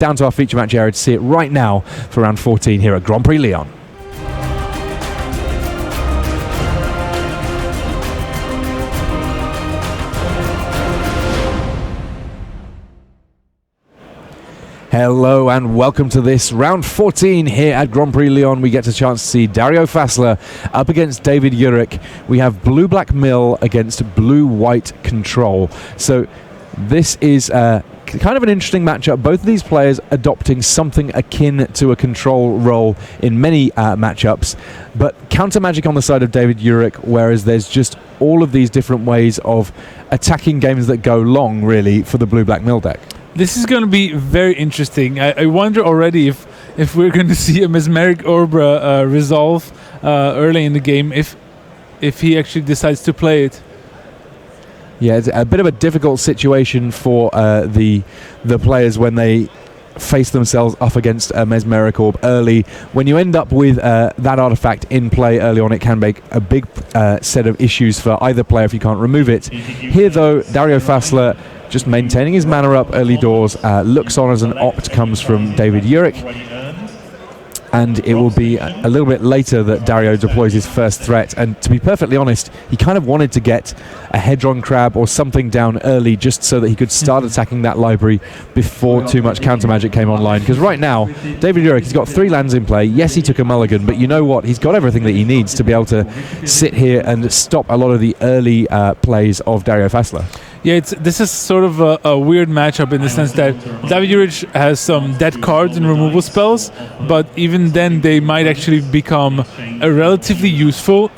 down to our feature match area to see it right now for round 14 here at Grand Prix Lyon. Hello and welcome to this round 14 here at Grand Prix Lyon. We get a chance to see Dario Fassler up against David Juric. We have blue-black mill against blue-white control. So this is kind of an interesting matchup. Both of these players adopting something akin to a control role in many matchups, but counter magic on the side of David Juric, whereas there's just all of these different ways of attacking games that go long, really, for the blue-black mill deck. This is going to be very interesting. I wonder already if we're going to see a Mesmeric Orb resolve early in the game, if he actually decides to play it. Yeah, it's a bit of a difficult situation for the players when they face themselves up against a Mesmeric Orb early. When you end up with that artifact in play early on, it can make a big set of issues for either player if you can't remove it. Here, though, Dario Fassler just maintaining his mana up early doors, looks on as an opt comes from David Juric, and it will be a little bit later that Dario deploys his first threat. And to be perfectly honest, he kind of wanted to get a Hedron Crab or something down early just so that he could start attacking that library before too much counter magic came online. Because right now, David Juric, he's got 3 lands in play. Yes, he took a mulligan, but you know what? He's got everything that he needs to be able to sit here and stop a lot of the early plays of Dario Fassler. Yeah, this is sort of a weird matchup in the sense that David Juric has some dead cards and removal spells, but even then they might actually become relatively useful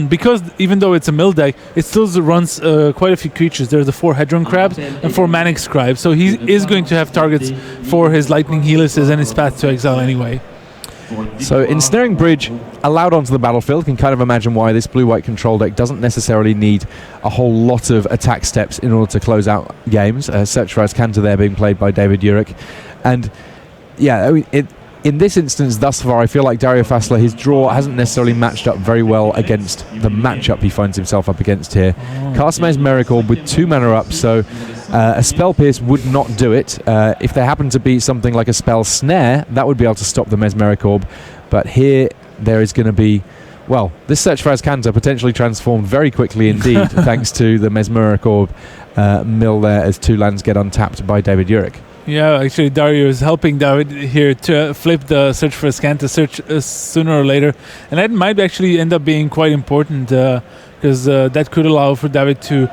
because even though it's a mill deck, it still runs quite a few creatures. There's the 4 Hedron Crabs and 4 Manic Scribes, so he is going to have targets for his Lightning Helices and his Path to Exile anyway. So Ensnaring Bridge allowed onto the battlefield. Can kind of imagine why this blue-white control deck doesn't necessarily need a whole lot of attack steps in order to close out games. Search for Azcanta there being played by David Juric. And yeah, I mean, in this instance thus far, I feel like Dario Fassler, his draw hasn't necessarily matched up very well against the matchup he finds himself up against here. Cast Mesmeric Orb with 2 mana up, so a Spell Pierce would not do it. If there happened to be something like a Spell Snare, that would be able to stop the Mesmeric Orb. But here, there is going to be, well, this Search for Azcanta potentially transformed very quickly indeed, thanks to the Mesmeric Orb mill there as 2 lands get untapped by David Juric. Yeah, actually Dario is helping David here to flip the Search for Azcanta search sooner or later, and that might actually end up being quite important because that could allow for David to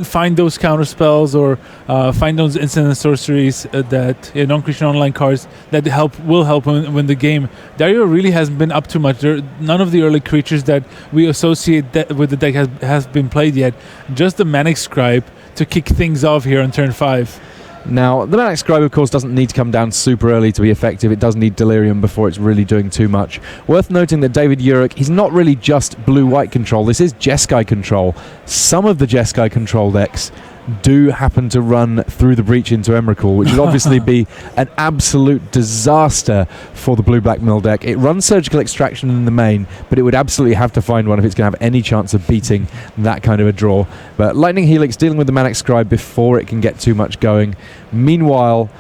find those counter spells or find those instant and sorceries that non-creature online cards that will help him win the game. Dario really hasn't been up too much. None of the early creatures that we associate with the deck has been played yet. Just the Manic Scribe to kick things off here on turn 5. Now, the Manic Scribe, of course, doesn't need to come down super early to be effective. It does need Delirium before it's really doing too much. Worth noting that David Juric, he's not really just blue-white control. This is Jeskai control. Some of the Jeskai control decks do happen to run through the breach into Emrakul, which would obviously be an absolute disaster for the blue-black mill deck. It runs Surgical Extraction in the main, but it would absolutely have to find one if it's going to have any chance of beating that kind of a draw. But Lightning Helix dealing with the Manic Scribe before it can get too much going. Meanwhile,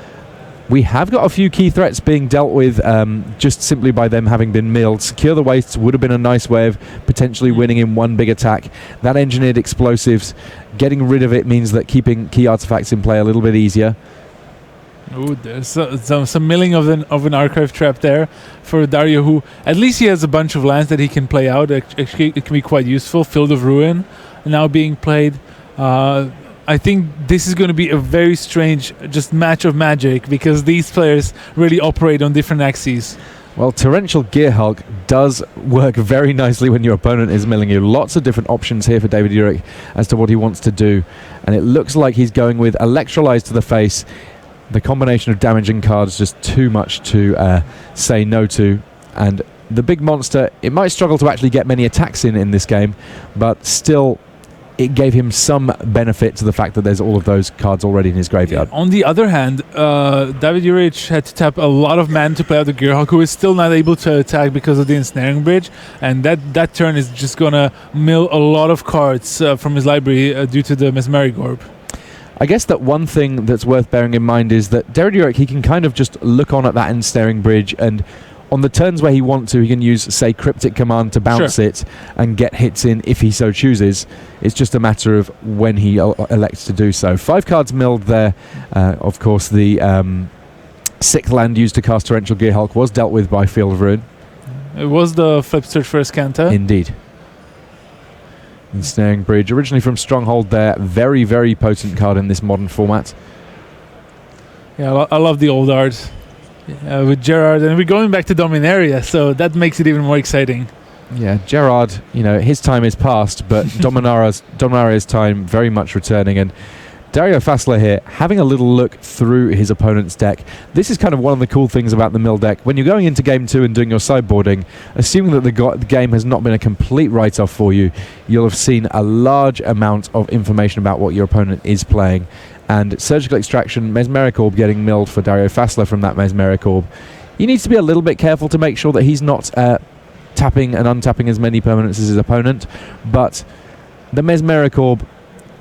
we have got a few key threats being dealt with just simply by them having been milled. Secure the Wastes would have been a nice way of potentially winning in one big attack. That Engineered Explosives, getting rid of it means that keeping key artifacts in play a little bit easier. Oh, there's some milling of an Archive Trap there for Dario, who at least he has a bunch of lands that he can play out. Actually, it can be quite useful. Field of Ruin now being played. I think this is going to be a very strange just match of magic because these players really operate on different axes. Well, Torrential Gearhulk does work very nicely when your opponent is milling you. Lots of different options here for David Juric as to what he wants to do. And it looks like he's going with Electrolyze to the face. The combination of damaging cards just too much to say no to. And the big monster, it might struggle to actually get many attacks in this game, but still it gave him some benefit to the fact that there's all of those cards already in his graveyard. On the other hand, David Juric had to tap a lot of mana to play out the Gearhulk, who is still not able to attack because of the Ensnaring Bridge, and that turn is just going to mill a lot of cards from his library due to the Mesmeric Orb. I guess that one thing that's worth bearing in mind is that Juric, he can kind of just look on at that ensnaring bridge, and on the turns where he wants to, he can use, say, Cryptic Command to bounce it and get hits in if he so chooses. It's just a matter of when he elects to do so. 5 cards milled there. Of course, the 6th land used to cast Torrential Gearhulk was dealt with by Field of Ruin. It was the flip search for Escanta. Indeed. Ensnaring Bridge, originally from Stronghold there. Very, very potent card in this modern format. Yeah, I love the old art with Gerard. And we're going back to Dominaria, so that makes it even more exciting. Yeah, Gerard, his time is past, but Dominaria's time very much returning. And Dario Fassler here, having a little look through his opponent's deck. This is kind of one of the cool things about the mill deck. When you're going into Game 2 and doing your sideboarding, assuming that the game has not been a complete write-off for you, you'll have seen a large amount of information about what your opponent is playing. And Surgical Extraction, Mesmeric Orb getting milled for Dario Fassler from that Mesmeric Orb. He needs to be a little bit careful to make sure that he's not tapping and untapping as many permanents as his opponent, but the Mesmeric Orb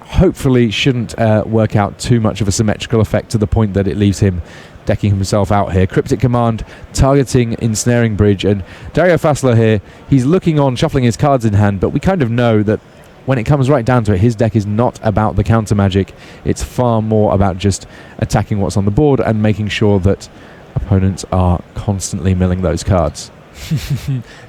hopefully shouldn't work out too much of a symmetrical effect to the point that it leaves him decking himself out here. Cryptic Command targeting Ensnaring Bridge, and Dario Fassler here, he's looking on, shuffling his cards in hand, but we kind of know that when it comes right down to it, his deck is not about the counter magic. It's far more about just attacking what's on the board and making sure that opponents are constantly milling those cards.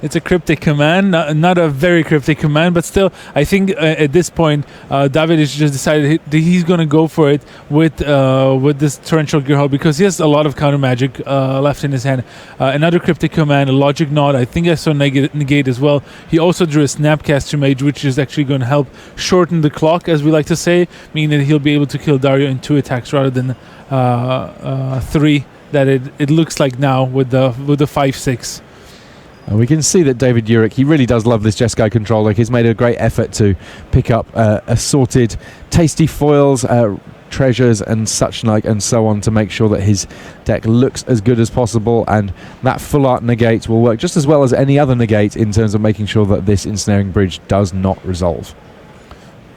It's a cryptic command, not a very cryptic command, but still, I think at this point, David has just decided he's going to go for it with this Torrential Gearhulk because he has a lot of counter magic left in his hand. Another cryptic command, a Logic Knot. I think I saw negate as well. He also drew a Snapcaster Mage, which is actually going to help shorten the clock, as we like to say, meaning that he'll be able to kill Dario in 2 attacks rather than 3 that it looks like now with the 5/6. And we can see that David Juric, he really does love this Jeskai controller. He's made a great effort to pick up assorted tasty foils, treasures and such like and so on to make sure that his deck looks as good as possible, and that full art negate will work just as well as any other negate in terms of making sure that this Ensnaring Bridge does not resolve.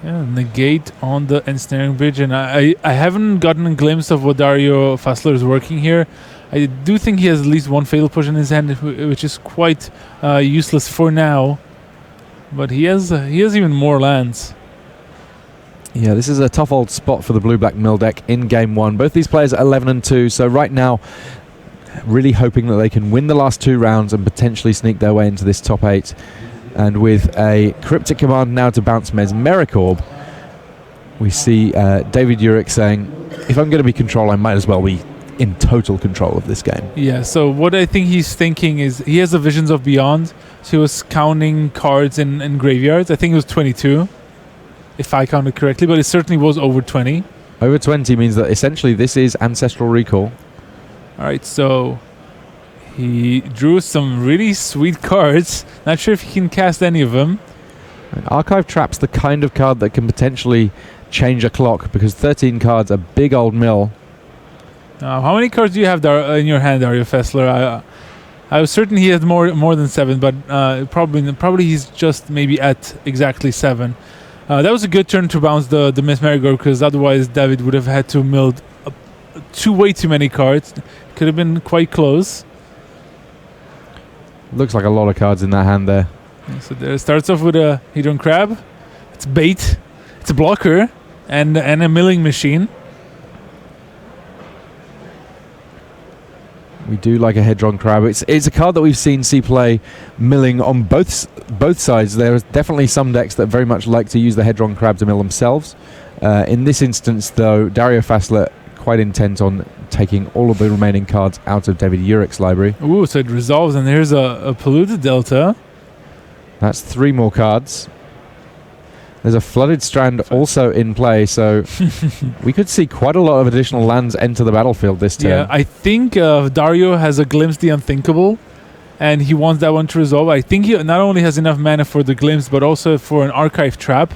Yeah, negate on the Ensnaring Bridge, and I haven't gotten a glimpse of what Dario Fassler is working here. I do think he has at least 1 Fatal Push in his hand, which is quite useless for now. But he has even more lands. Yeah, this is a tough old spot for the blue-black mill deck in Game 1. Both these players are 11 and 2, so right now, really hoping that they can win the last 2 rounds and potentially sneak their way into this top 8. And with a Cryptic Command now to bounce Mesmeric Orb, we see David Juric saying, if I'm going to be control, I might as well be in total control of this game. Yeah, so what I think he's thinking is he has the Visions of Beyond, so he was counting cards in graveyards. I think it was 22, if I counted correctly, but it certainly was over 20. Over 20 means that essentially this is Ancestral Recall. Alright, so he drew some really sweet cards. Not sure if he can cast any of them. And Archive Trap's the kind of card that can potentially change a clock, because 13 cards, a big old mill. How many cards do you have in your hand, Dario Fassler? I was certain he had more than 7, but probably he's just maybe at exactly 7. That was a good turn to bounce the Mesmeric Orb, because otherwise David would have had to mill way too many cards. Could have been quite close. Looks like a lot of cards in that hand there. So there starts off with a Hedron Crab. It's bait. It's a blocker and a milling machine. We do like a Hedron Crab. It's a card that we've seen see play milling on both sides. There are definitely some decks that very much like to use the Hedron Crab to mill themselves. In this instance, though, Dario Fassler quite intent on taking all of the remaining cards out of David Juric's library. Ooh, so it resolves, and here's a Polluted Delta. That's 3 more cards. There's a Flooded Strand also in play, so we could see quite a lot of additional lands enter the battlefield this turn. Yeah, I think Dario has a Glimpse the Unthinkable, and he wants that one to resolve. I think he not only has enough mana for the Glimpse, but also for an Archive Trap.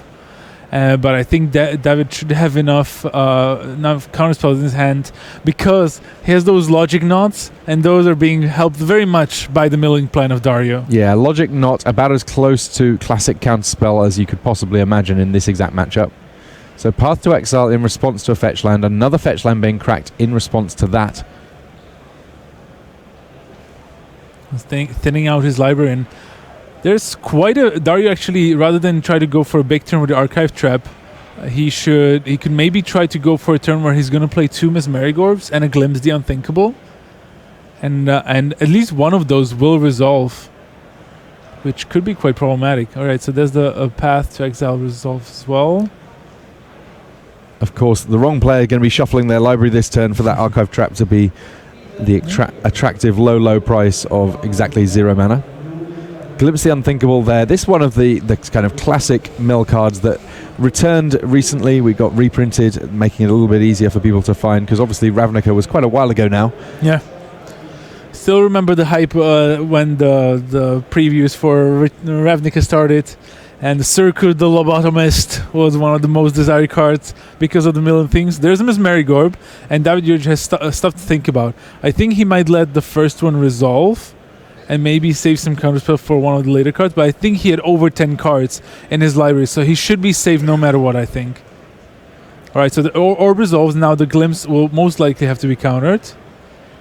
But I think David should have enough counterspells in his hand, because he has those Logic Knots, and those are being helped very much by the milling plan of Dario. Yeah, Logic Knot about as close to classic counterspell as you could possibly imagine in this exact matchup. So Path to Exile in response to a fetch land, another fetch land being cracked in response to that. Thinning out his library, and there's quite a... Dario actually, rather than try to go for a big turn with the Archive Trap, he could maybe try to go for a turn where he's going to play 2 Mesmeric Orbs and a Glimpse the Unthinkable. And at least one of those will resolve, which could be quite problematic. Alright, so there's the Path to Exile resolve as well. Of course, the wrong player going to be shuffling their library this turn for that Archive Trap to be the attractive low price of exactly 0 mana. Glimpse the Unthinkable there. This one of the kind of classic mill cards that returned recently. We got reprinted, making it a little bit easier for people to find, because obviously Ravnica was quite a while ago now. Yeah. Still remember the hype when the previews for Ravnica started, and the Circuit the Lobotomist was one of the most desired cards because of the million things. There's a Mesmeric Orb, and David Juric has stuff to think about. I think he might let the first one resolve and maybe save some counterspell for one of the later cards, but I think he had over 10 cards in his library, so he should be safe no matter what, I think. Alright, so the Orb resolves. Now the Glimpse will most likely have to be countered.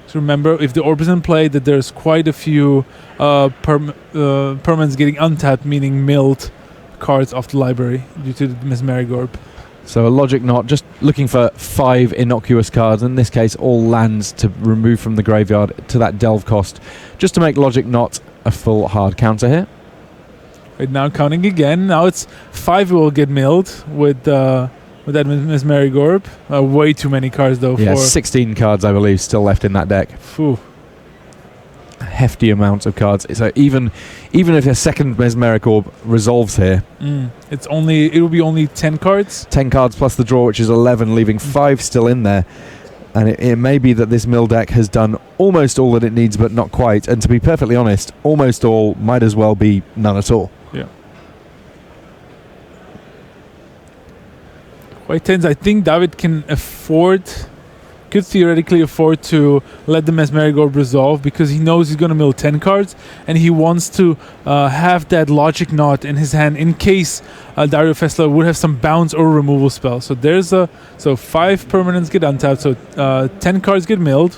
So remember, if the Orb is in play, that there's quite a few permanents getting untapped, meaning milled cards off the library due to the Mesmeric Orb. So a Logic Knot, just looking for 5 innocuous cards, in this case all lands to remove from the graveyard to that delve cost, just to make Logic Knot a full hard counter here. Right now counting again, now it's 5 will get milled with that Mesmeric Orb. Way too many cards though. Yeah, 16 cards I believe still left in that deck. Phew. A hefty amount of cards. So even if a second Mesmeric Orb resolves here, it will be only 10 cards. 10 cards plus the draw, which is 11, leaving 5 still in there. And it may be that this mill deck has done almost all that it needs, but not quite. And to be perfectly honest, almost all might as well be none at all. Yeah. Quite tense. I think David could theoretically afford to let the Mesmeric Orb resolve, because he knows he's going to mill 10 cards, and he wants to have that Logic Knot in his hand in case Dario Fassler would have some bounce or removal spell. So there's 5 permanents get untapped, so 10 cards get milled.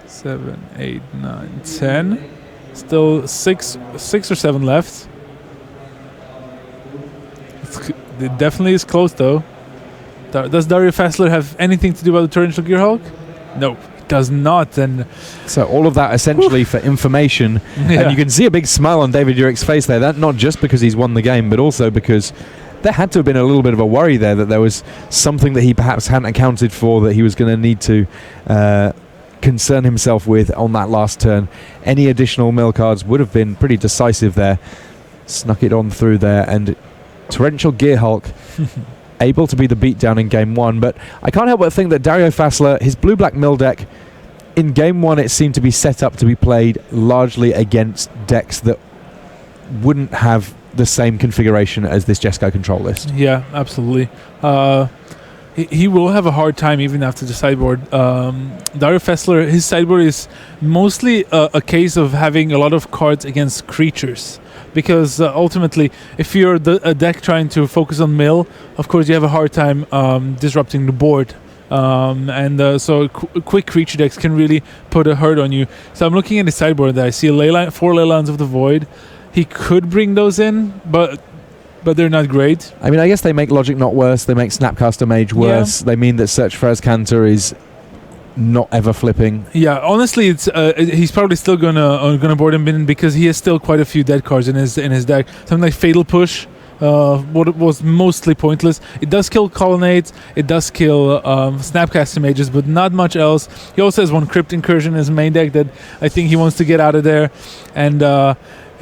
7, 8, 9, 10. Still 6 or 7 left. It definitely is close though. Does Dario Fassler have anything to do about the Torrential Gearhulk? No, it does not. And so all of that essentially for information. Yeah. And you can see a big smile on David Juric's face there. That not just because he's won the game, but also because there had to have been a little bit of a worry there that there was something that he perhaps hadn't accounted for that he was going to need to concern himself with on that last turn. Any additional mill cards would have been pretty decisive there. Snuck it on through there, and Torrential Gearhulk able to be the beatdown in game 1. But I can't help but think that Dario Fassler, his blue-black mill deck, in game 1 it seemed to be set up to be played largely against decks that wouldn't have the same configuration as this Jeskai control list. Yeah, absolutely. He will have a hard time even after the sideboard. Dario Fassler, his sideboard is mostly a case of having a lot of cards against creatures. Because ultimately, if you're a deck trying to focus on mill, of course you have a hard time disrupting the board. So quick creature decks can really put a hurt on you. So I'm looking at the sideboard there. I see 4 Leylands of the Void. He could bring those in, but they're not great. I mean, I guess they make Logic Knot worse. They make Snapcaster Mage worse. Yeah. They mean that Search for Azcanta is not ever flipping. Yeah, honestly, it's he's probably still gonna board him in because he has still quite a few dead cards in his deck. Something like Fatal Push, what was mostly pointless. It does kill Colonnades, it does kill Snapcaster Mages, but not much else. He also has 1 Crypt Incursion in his main deck that I think he wants to get out of there, and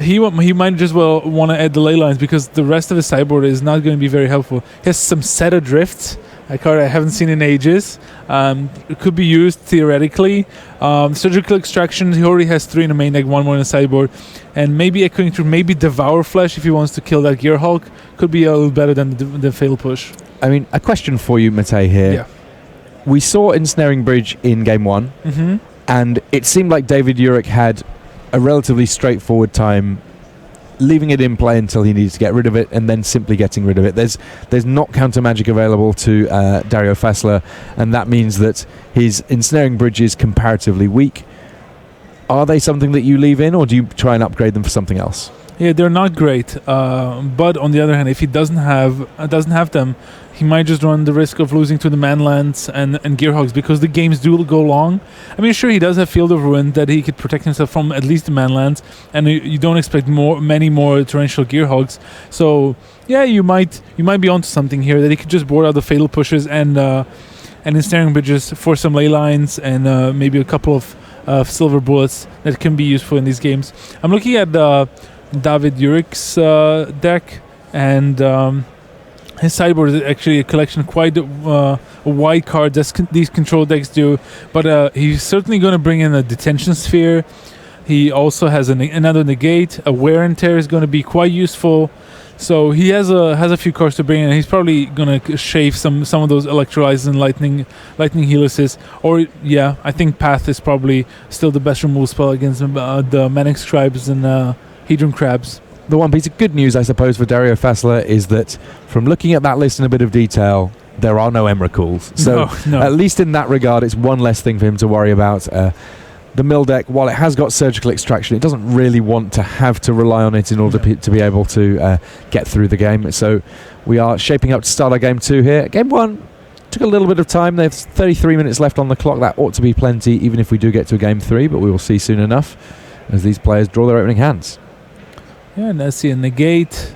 he might just well want to add the Leylines because the rest of his sideboard is not going to be very helpful. He has some Set Adrift, a card I haven't seen in ages. It could be used theoretically. Surgical Extraction, he already has 3 in the main deck, 1 more in the sideboard. And maybe Echoing Truth, maybe Devour Flesh if he wants to kill that Gearhulk. Could be a little better than the Fatal Push. I mean, a question for you, Matej, here. Yeah. We saw Ensnaring Bridge in game 1, and it seemed like David Juric had a relatively straightforward time leaving it in play until he needs to get rid of it, and then simply getting rid of it. There's not counter magic available to Dario Fassler, and that means that his ensnaring bridge is comparatively weak. Are they something that you leave in, or do you try and upgrade them for something else? Yeah, they're not great. But on the other hand, if he doesn't have them, he might just run the risk of losing to the Manlands and Gearhogs, because the games do go long. I mean, sure, he does have Field of Ruin that he could protect himself from at least the Manlands, and you don't expect many more torrential Gearhogs. So yeah, you might be onto something here, that he could just board out the Fatal Pushes and ensnaring bridges for some ley lines and maybe a couple of silver bullets that can be useful in these games. I'm looking at David Juric's deck, and his sideboard is actually a collection of quite a wide cards as these control decks do, but he's certainly going to bring in a Detention Sphere. He also has another Negate. A Wear and Tear is going to be quite useful. So he has a few cards to bring in. He's probably going to shave some of those Electrolyzes and Lightning Helices. Or yeah, I think Path is probably still the best removal spell against the Manic Scribes and Hedron Crabs. The one piece of good news, I suppose, for Dario Fassler is that from looking at that list in a bit of detail, there are no Emrakuls. So no. At least in that regard, it's one less thing for him to worry about. The mill deck, while it has got Surgical Extraction, it doesn't really want to have to rely on it in order to be able to get through the game. So we are shaping up to start our Game 2 here. Game 1 took a little bit of time. There's 33 minutes left on the clock. That ought to be plenty, even if we do get to a Game 3, but we will see soon enough as these players draw their opening hands. Yeah, and I see a Negate,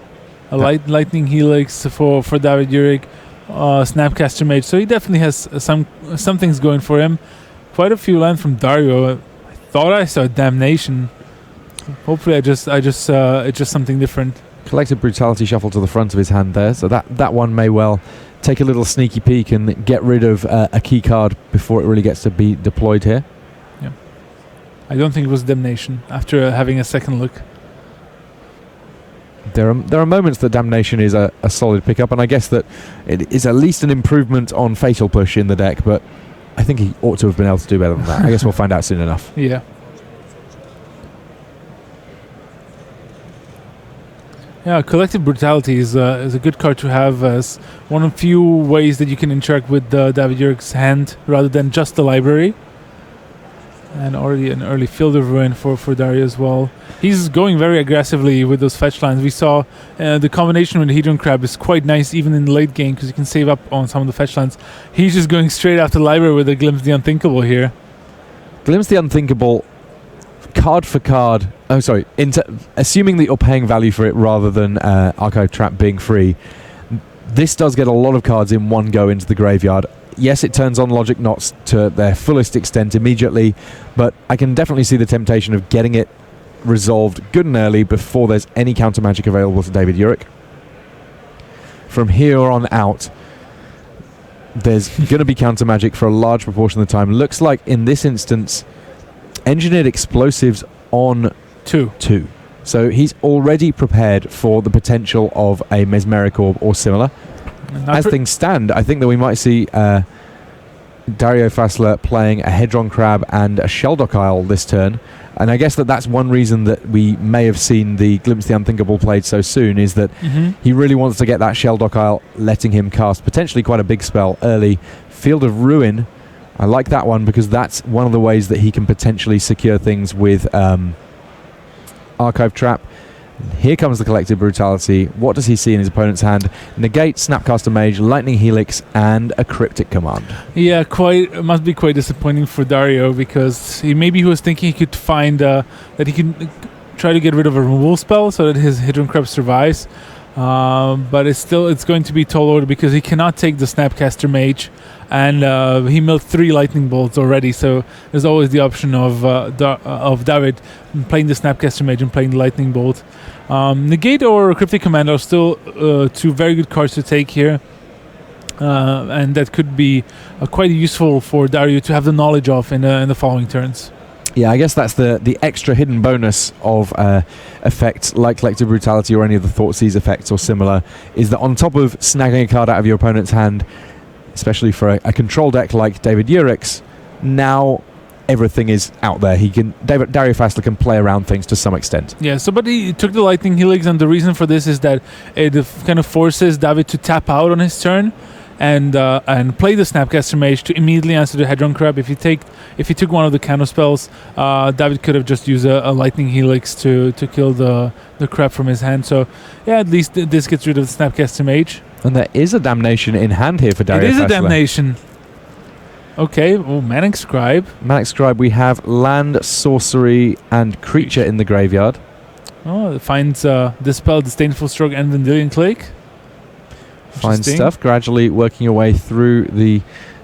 a Lightning Helix for David Juric, Snapcaster Mage. So he definitely has some things going for him. Quite a few lands from Dario. I thought I saw Damnation. Hopefully, it's just something different. Collective Brutality shuffle to the front of his hand there, so that one may well take a little sneaky peek and get rid of a key card before it really gets to be deployed here. Yeah, I don't think it was Damnation after having a second look. There are moments that Damnation is a solid pickup, and I guess that it is at least an improvement on Fatal Push in the deck, but I think he ought to have been able to do better than that. I guess we'll find out soon enough. Yeah. Yeah, Collective Brutality is a good card to have as one of few ways that you can interact with David Juric's hand rather than just the library. And already an early Field of Ruin for Dario as well. He's going very aggressively with those fetch lines. We saw the combination with the Hedron Crab is quite nice even in the late game because you can save up on some of the fetch lines. He's just going straight after the library with a Glimpse the Unthinkable here. Glimpse the Unthinkable, card for card. Oh, sorry. Assuming that you're paying value for it rather than Archive Trap being free, this does get a lot of cards in one go into the graveyard. Yes, it turns on Logic Knots to their fullest extent immediately, but I can definitely see the temptation of getting it resolved good and early before there's any counter magic available to David Juric. From here on out, there's going to be counter magic for a large proportion of the time. Looks like in this instance, Engineered Explosives on 2. So he's already prepared for the potential of a Mesmeric Orb or similar. As things stand, I think that we might see Dario Fassler playing a Hedron Crab and a Sheldock Isle this turn. And I guess that's one reason that we may have seen the Glimpse the Unthinkable played so soon, is that he really wants to get that Sheldock Isle, letting him cast potentially quite a big spell early. Field of Ruin, I like that one because that's one of the ways that he can potentially secure things with Archive Trap. Here comes the Collective Brutality. What does he see in his opponent's hand? Negate, Snapcaster Mage, Lightning Helix, and a Cryptic Command. Yeah, it must be quite disappointing for Dario because he was thinking he could find that he can try to get rid of a removal spell so that his Hedron Crab survives. But it's going to be tall order because he cannot take the Snapcaster Mage, and he milled 3 lightning bolts already. So there's always the option of David playing the Snapcaster Mage and playing the lightning bolt. Negate or Cryptic Command are still 2 very good cards to take here, and that could be quite useful for Dario to have the knowledge of in the following turns. Yeah, I guess that's the extra hidden bonus of effects like Collective Brutality or any of the Thoughtseize effects or similar, is that on top of snagging a card out of your opponent's hand, especially for a control deck like David Juric's, now everything is out there. Dario Fassler can play around things to some extent. Yeah, so but he took the Lightning Helix, and the reason for this is that it kind of forces David to tap out on his turn and play the Snapcaster Mage to immediately answer the Hedron Crab. If he took one of the counter spells, David could have just used a Lightning Helix to kill the crab from his hand. So yeah, at least this gets rid of the Snapcaster Mage. And there is a Damnation in hand here for Dario Fassler. It is a Damnation. Okay, Manic Scribe. Manic Scribe, we have land, sorcery, and creature in the graveyard. Oh, it finds Dispel, Disdainful Stroke, and Vendilion Clique. Fine stuff. Gradually working your way through the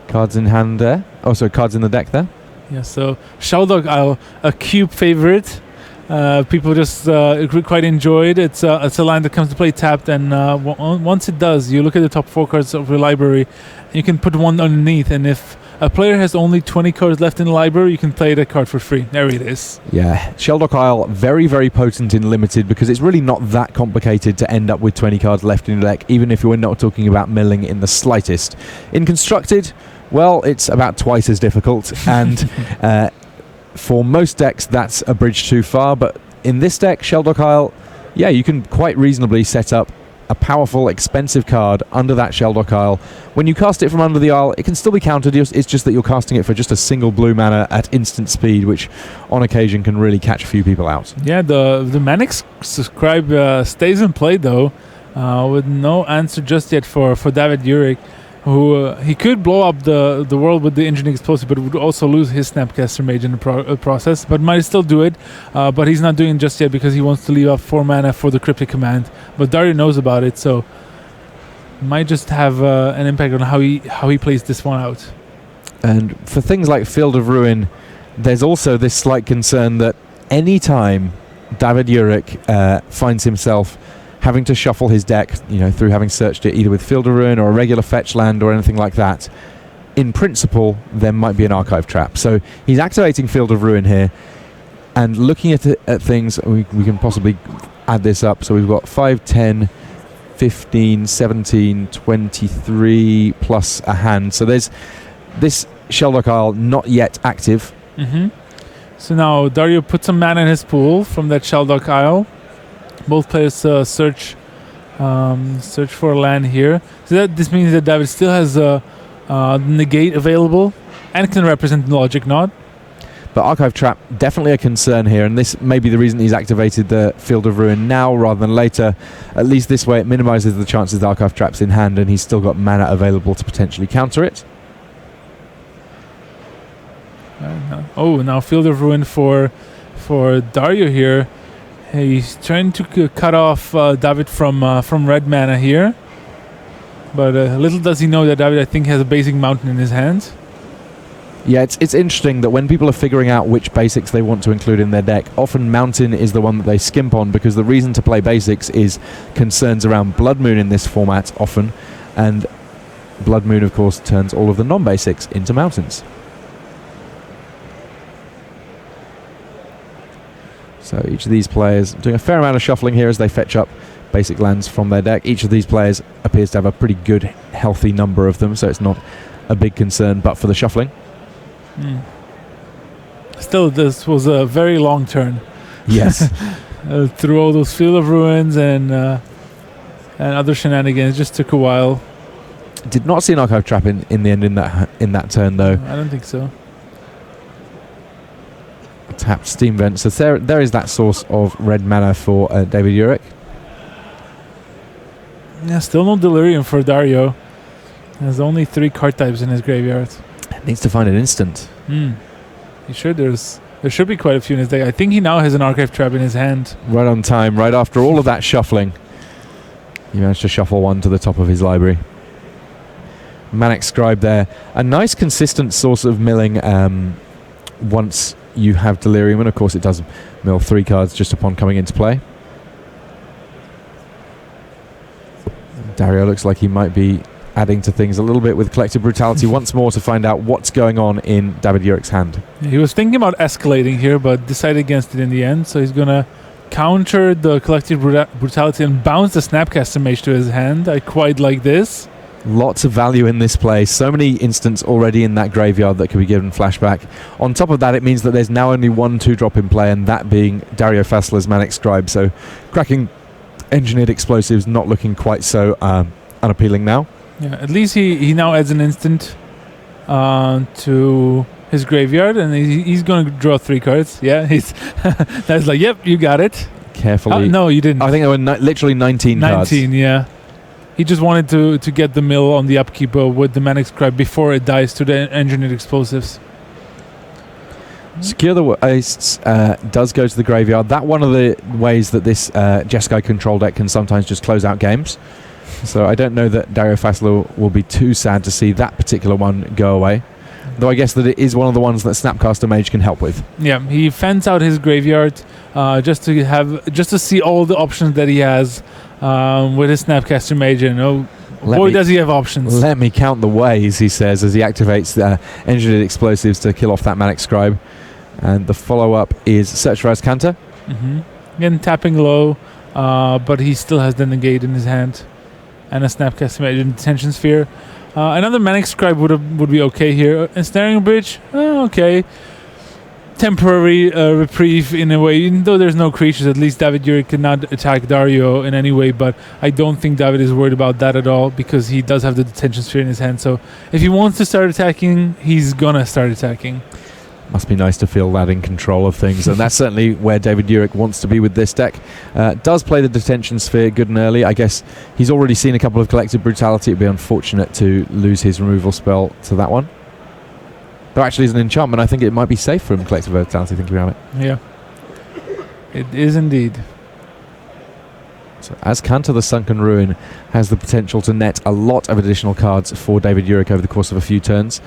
cards in hand there. Oh, sorry, cards in the deck there. Yeah, so Sheldog Isle, a cube favorite. People just quite enjoyed it. It's a land that comes to play tapped, and once it does, you look at the top 4 cards of your library, and you can put one underneath, and if a player has only 20 cards left in the library, you can play that card for free. There it is. Yeah, Sheldog Isle, very, very potent in Limited, because it's really not that complicated to end up with 20 cards left in your deck, even if you're not talking about milling in the slightest. In Constructed, well, it's about twice as difficult, and for most decks, that's a bridge too far, but in this deck, Sheldog Isle, yeah, you can quite reasonably set up a powerful, expensive card under that Sheldog Isle. When you cast it from under the Isle, it can still be countered. It's just that you're casting it for just a single blue mana at instant speed, which on occasion can really catch a few people out. Yeah, the Manic Scribe stays in play though, with no answer just yet for David Juric, who he could blow up the world with the Engineering Explosive, but would also lose his Snapcaster Mage in the process, but might still do it. But he's not doing it just yet because he wants to leave up 4 mana for the Cryptic Command. But Dario knows about it, so might just have an impact on how he plays this one out. And for things like Field of Ruin, there's also this slight concern that any time David Juric finds himself having to shuffle his deck, through having searched it either with Field of Ruin or a regular fetch land or anything like that, in principle, there might be an archive trap. So he's activating Field of Ruin here, and looking at things, we can possibly add this up. So we've got 5, 10, 15, 17, 23, plus a hand. So there's this Sheldog Isle not yet active. Mm-hmm. So now Dario puts some mana in his pool from that Sheldog Isle. Both players search for a land here. So this means that David still has negate available and can represent the Logic Knot. But Archive Trap, definitely a concern here, and this may be the reason he's activated the Field of Ruin now rather than later. At least this way it minimises the chances that Archive Trap's in hand, and he's still got mana available to potentially counter it. Now Field of Ruin for Dario here. He's trying to cut off David from red mana here, but little does he know that David, I think, has a basic mountain in his hand. Yeah, it's interesting that when people are figuring out which basics they want to include in their deck, often Mountain is the one that they skimp on, because the reason to play basics is concerns around Blood Moon in this format often, and Blood Moon, of course, turns all of the non-basics into mountains. So each of these players doing a fair amount of shuffling here as they fetch up basic lands from their deck. Each of these players appears to have a pretty good, healthy number of them, so it's not a big concern, but for the shuffling. Still, this was a very long turn. Yes. Through all those Field of Ruins and other shenanigans, it just took a while. Did not see an Archive Trap in the end in that turn, though. I don't think so. Tapped Steam Vent. So there is that source of red mana for David Juric. Yeah, still no Delirium for Dario. There's only 3 card types in his graveyard. Needs to find an instant. You sure there should be quite a few in his deck. I think he now has an Archive Trap in his hand. Right on time, right after all of that shuffling. He managed to shuffle one to the top of his library. Manic Scribe there. A nice consistent source of milling once you have Delirium, and of course it does mill 3 cards just upon coming into play. Dario looks like he might be adding to things a little bit with Collective Brutality once more to find out what's going on in David Juric's hand. He was thinking about escalating here, but decided against it in the end, so he's going to counter the Collective Brutality and bounce the Snapcaster Mage to his hand. I quite like this. Lots of value in this play. So many instants already in that graveyard that could be given flashback. On top of that, it means that there's now only one 2-drop in play, and that being Dario Fassler's Manic Scribe. So cracking engineered explosives not looking quite so unappealing now. Yeah, at least he now adds an instant to his graveyard, and he's going to draw 3 cards. Yeah, that's like, yep, you got it. Carefully. No, you didn't. I think there were literally 19 cards. 19, yeah. He just wanted to get the mill on the upkeep with the Manic Scribe before it dies to the engineered explosives. Secure the wastes does go to the graveyard. That one of the ways that this Jeskai control deck can sometimes just close out games. So I don't know that Dario Fassler will be too sad to see that particular one go away. Though I guess that it is one of the ones that Snapcaster Mage can help with. Yeah, he fends out his graveyard just to see all the options that he has with his Snapcaster Mage. And does he have options. Let me count the ways, he says, as he activates the engineered explosives to kill off that Manic Scribe. And the follow-up is Search for Azcanta. Again, tapping low, but he still has the negate in his hand. And a Snapcaster Mage and Detention Sphere. Another Manic Scribe would be okay here. Ensnaring Bridge, okay. Temporary reprieve in a way. Even though there's no creatures, at least David Juric cannot attack Dario in any way. But I don't think David is worried about that at all, because he does have the Detention Sphere in his hand. So if he wants to start attacking, he's gonna start attacking. Must be nice to feel that in control of things, and that's certainly where David Juric wants to be with this deck. Does play the Detention Sphere good and early. I guess he's already seen a couple of Collective Brutality. It'd be unfortunate to lose his removal spell to that one. Though actually, as an enchantment, I think it might be safe from Collective Brutality, thinking about it. Yeah, it is indeed. So Azcanta the Sunken Ruin has the potential to net a lot of additional cards for David Juric over the course of a few turns.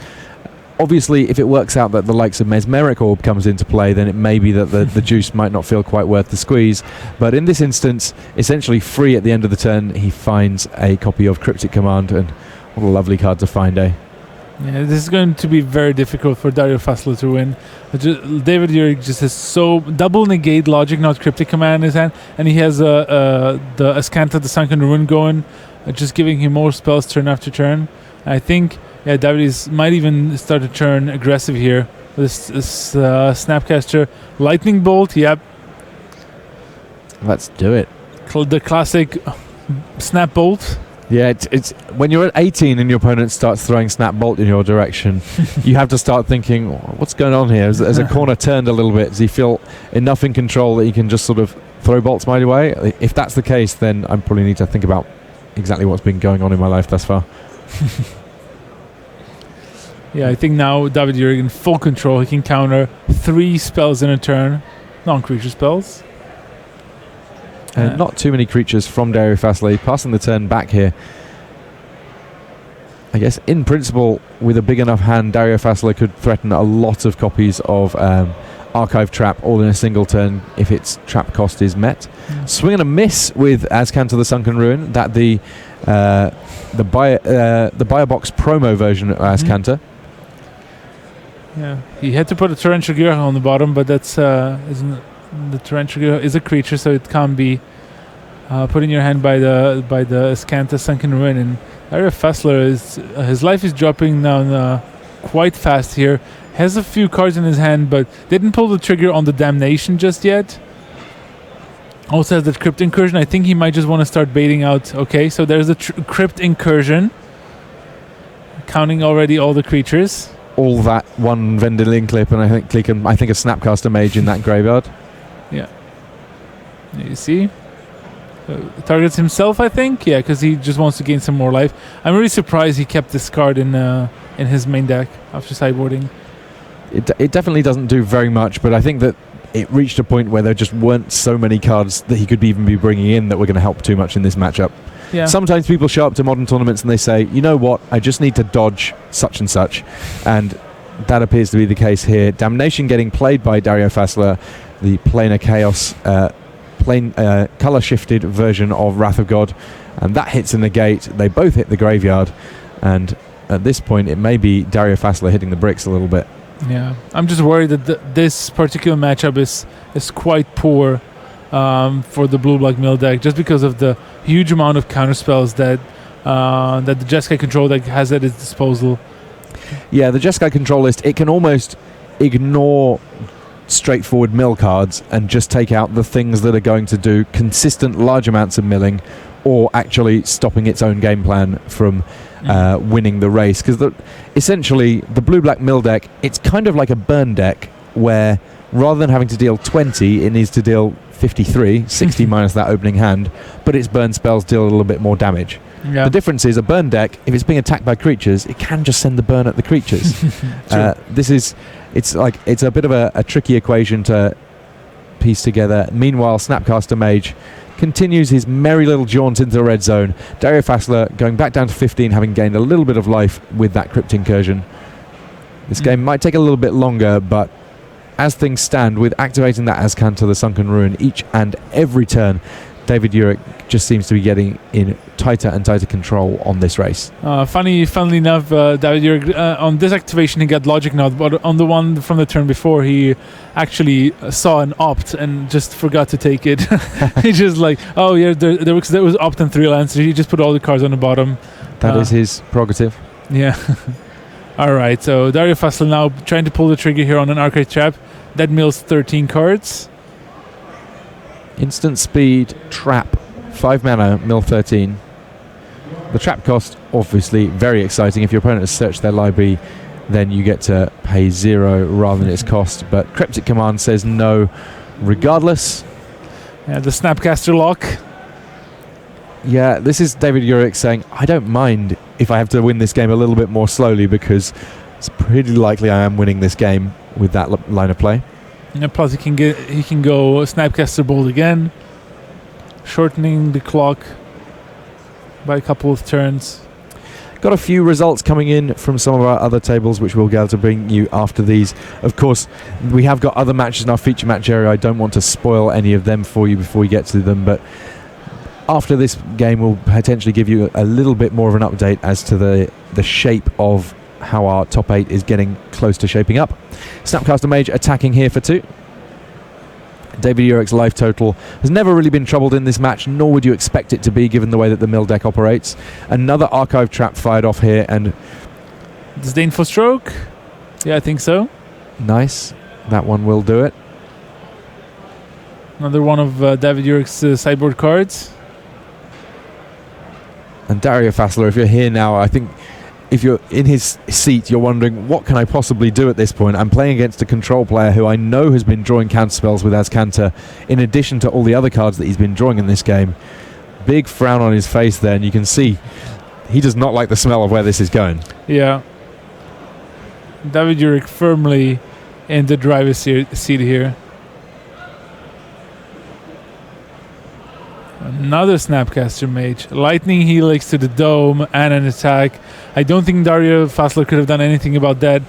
Obviously, if it works out that the likes of Mesmeric Orb comes into play, then it may be that the juice might not feel quite worth the squeeze. But in this instance, essentially free at the end of the turn, he finds a copy of Cryptic Command, and what a lovely card to find, eh? Yeah, this is going to be very difficult for Dario Fassler to win. David Juric just has so double negate logic, not Cryptic Command in his hand, and he has the Azcanta the Sunken Ruin going, just giving him more spells turn after turn. I think David might even start to turn aggressive here. This Snapcaster Lightning Bolt, yep. Let's do it. The classic Snap Bolt. Yeah, it's when you're at 18 and your opponent starts throwing Snap Bolt in your direction, you have to start thinking, what's going on here? Has a corner turned a little bit? Does he feel enough in control that he can just sort of throw bolts my way? If that's the case, then I probably need to think about exactly what's been going on in my life thus far. Yeah, I think now David Juric in full control. He can counter 3 spells in a turn, non-creature spells. Not too many creatures from Dario Fassler. Passing the turn back here. I guess in principle, with a big enough hand, Dario Fassler could threaten a lot of copies of Archive Trap all in a single turn if its trap cost is met. Swing and a miss with Azcanta the Sunken Ruin. That the buyer box promo version of Azcanta. Yeah, he had to put a Torrential Gear on the bottom, but that's isn't the Torrential Gear is a creature, so it can't be put in your hand by the Azcanta Sunken Ruin. And Dario Fassler his life is dropping down quite fast here. Has a few cards in his hand, but didn't pull the trigger on the Damnation just yet. Also has the Crypt Incursion. I think he might just want to start baiting out. Okay, so there's the Crypt Incursion, counting already all the creatures. All that one Vendilion Clip, and I think a Snapcaster Mage in that graveyard. Yeah. You see? Targets himself, I think. Yeah, because he just wants to gain some more life. I'm really surprised he kept this card in his main deck after sideboarding. It definitely doesn't do very much, but I think that it reached a point where there just weren't so many cards that he could even be bringing in that were going to help too much in this matchup. Yeah. Sometimes people show up to modern tournaments and they say, you know what, I just need to dodge such and such, and that appears to be the case here. Damnation getting played by Dario Fassler, the Planar Chaos color shifted version of Wrath of God, and that hits in the gate. They both hit the graveyard, and at this point it may be Dario Fassler hitting the bricks a little bit. Yeah, I'm just worried that this particular matchup is quite poor for the blue-black mill deck, just because of the huge amount of counterspells that that the Jeskai control deck has at its disposal. Yeah, the Jeskai control list, it can almost ignore straightforward mill cards and just take out the things that are going to do consistent large amounts of milling or actually stopping its own game plan from winning the race. Because essentially, the blue-black mill deck, it's kind of like a burn deck where rather than having to deal 20, it needs to deal 53, 60 minus that opening hand, but its burn spells deal a little bit more damage. Yeah. The difference is a burn deck, if it's being attacked by creatures, it can just send the burn at the creatures. It's a bit of a tricky equation to piece together. Meanwhile, Snapcaster Mage continues his merry little jaunt into the red zone. Dario Fassler going back down to 15, having gained a little bit of life with that Crypt Incursion. This game might take a little bit longer, but as things stand, with activating that Azcan to the Sunken Ruin each and every turn, David Juric just seems to be getting in tighter and tighter control on this race. Funnily enough, David Juric, on this activation he got Logic Node, but on the one from the turn before he actually saw an opt and just forgot to take it. He just like, oh yeah, there was opt and 3 lands, so he just put all the cards on the bottom. That is his prerogative. Yeah. Alright, so Dario Fassler now trying to pull the trigger here on an Archive Trap. That mills 13 cards. Instant speed, trap, 5 mana, mill 13. The trap cost, obviously, very exciting. If your opponent has searched their library, then you get to pay 0 rather than its cost. But Cryptic Command says no regardless. Yeah, the Snapcaster lock. Yeah, this is David Juric saying, I don't mind if I have to win this game a little bit more slowly because it's pretty likely I am winning this game with that line of play. Yeah, plus he can go Snapcaster Bolt again, shortening the clock by a couple of turns. Got a few results coming in from some of our other tables, which we'll be able to bring you after these. Of course, we have got other matches in our feature match area. I don't want to spoil any of them for you before we get to them, but after this game, we'll potentially give you a little bit more of an update as to the shape of how our top 8 is getting close to shaping up. Snapcaster Mage attacking here for 2. David Juric's life total has never really been troubled in this match, nor would you expect it to be given the way that the mill deck operates. Another Archive Trap fired off here, and Disdainful Stroke? Yeah, I think so. Nice. That one will do it. Another one of David Juric's sideboard cards. And Dario Fassler, if you're here now, I think if you're in his seat, you're wondering, what can I possibly do at this point? I'm playing against a control player who I know has been drawing counterspells with Azcanta, in addition to all the other cards that he's been drawing in this game. Big frown on his face there, and you can see he does not like the smell of where this is going. Yeah. David Juric firmly in the driver's seat here. Another Snapcaster Mage. Lightning Helix to the dome and an attack. I don't think Dario Fassler could have done anything about that.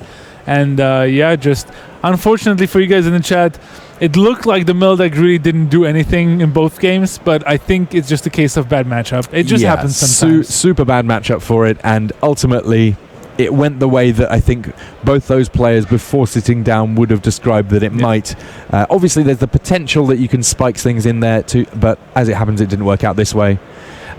And yeah, just unfortunately for you guys in the chat, it looked like the mill deck really didn't do anything in both games, but I think it's just a case of bad matchup. It just happens sometimes. Super bad matchup for it, and ultimately it went the way that I think both those players before sitting down would have described that it might. Obviously there's the potential that you can spike things in there too, but as it happens it didn't work out this way.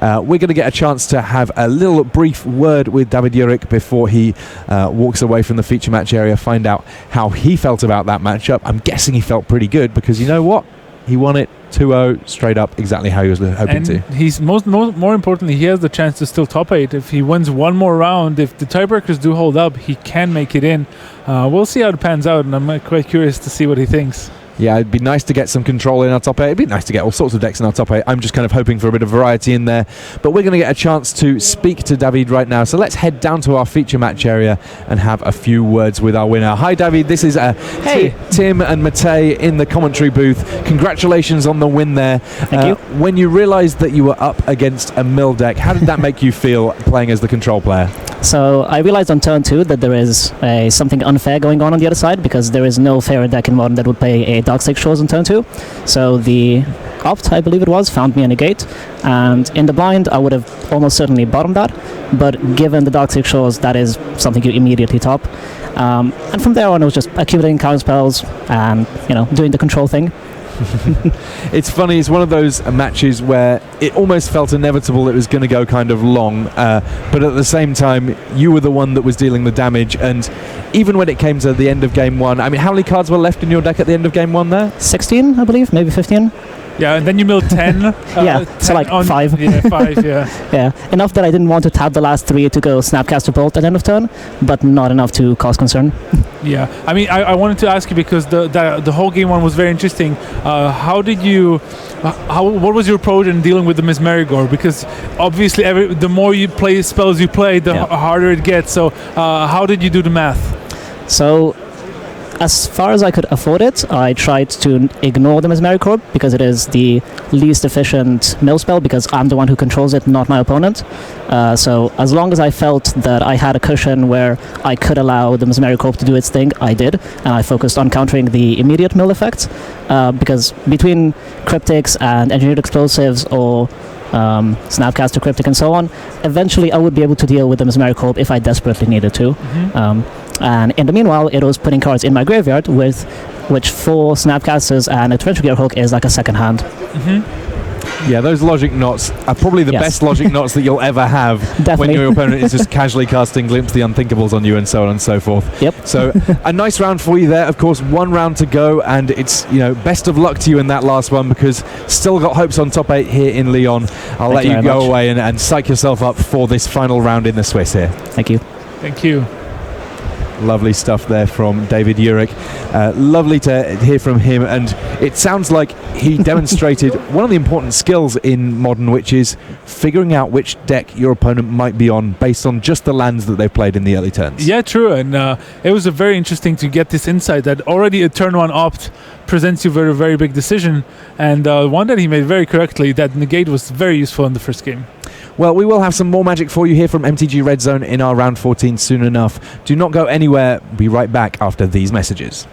We're going to get a chance to have a little brief word with David Juric before he walks away from the feature match area, find out how he felt about that matchup. I'm guessing he felt pretty good, because you know what? He won it 2-0 straight up, exactly how he was hoping to. He's more importantly, he has the chance to still top 8. If he wins one more round, if the tiebreakers do hold up, he can make it in. We'll see how it pans out, and I'm quite curious to see what he thinks. Yeah, it'd be nice to get some control in our top 8. It'd be nice to get all sorts of decks in our top 8. I'm just kind of hoping for a bit of variety in there. But we're going to get a chance to speak to David right now. So let's head down to our feature match area and have a few words with our winner. Hi, David. This is Tim and Matej in the commentary booth. Congratulations on the win there. Thank you. When you realised that you were up against a mill deck, how did that make you feel playing as the control player? So I realized on turn 2 that there is something unfair going on the other side, because there is no fairer deck in Modern that would play a Dark Shores on turn 2. So the opt, I believe it was, found me a negate, and in the blind I would have almost certainly bottomed that, but given the Dark Shores, that is something you immediately top. And from there on it was just accumulating counter spells and doing the control thing. It's funny, it's one of those matches where it almost felt inevitable it was going to go kind of long, but at the same time you were the one that was dealing the damage, and even when it came to the end of game 1, I mean, how many cards were left in your deck at the end of game 1 there? 16, I believe, maybe 15. Yeah, and then you milled 10. Yeah, 10 so like 5. Yeah, 5, yeah. Yeah, enough that I didn't want to tap the last 3 to go Snapcaster Bolt at end of turn, but not enough to cause concern. Yeah, I mean, I wanted to ask you, because the whole game 1 was very interesting. How did you... what was your approach in dealing with the Mesmerigor? Because obviously the more you play spells you play, the harder it gets. So how did you do the math? So, as far as I could afford it, I tried to ignore the Mesmerigor because it is the least efficient mill spell, because I'm the one who controls it, not my opponent. So as long as I felt that I had a cushion where I could allow the Mesmerigor to do its thing, I did, and I focused on countering the immediate mill effects, because between Cryptics and Engineered Explosives or Snapcaster Cryptic and so on, eventually I would be able to deal with the Mesmerigor if I desperately needed to. And in the meanwhile, it was putting cards in my graveyard, with which 4 Snapcasters and a Torrential Gearhulk is like a second hand. Yeah, those logic knots are probably the best logic knots that you'll ever have. When your opponent is just casually casting Glimpse the Unthinkables on you and so on and so forth. Yep. So a nice round for you there. Of course, 1 round to go, and it's, best of luck to you in that last one, because still got hopes on top 8 here in Lyon. I'll let you go away and psych yourself up for this final round in the Swiss here. Thank you. Thank you. Lovely stuff there from David Juric. Lovely to hear from him, and it sounds like he demonstrated one of the important skills in Modern, which is figuring out which deck your opponent might be on based on just the lands that they've played in the early turns. Yeah, true, and it was very interesting to get this insight that already a turn 1 opt presents you with a very big decision, and one that he made very correctly, that negate was very useful in the first game. Well, we will have some more magic for you here from MTG Red Zone in our round 14 soon enough. Do not go anywhere. Be right back after these messages.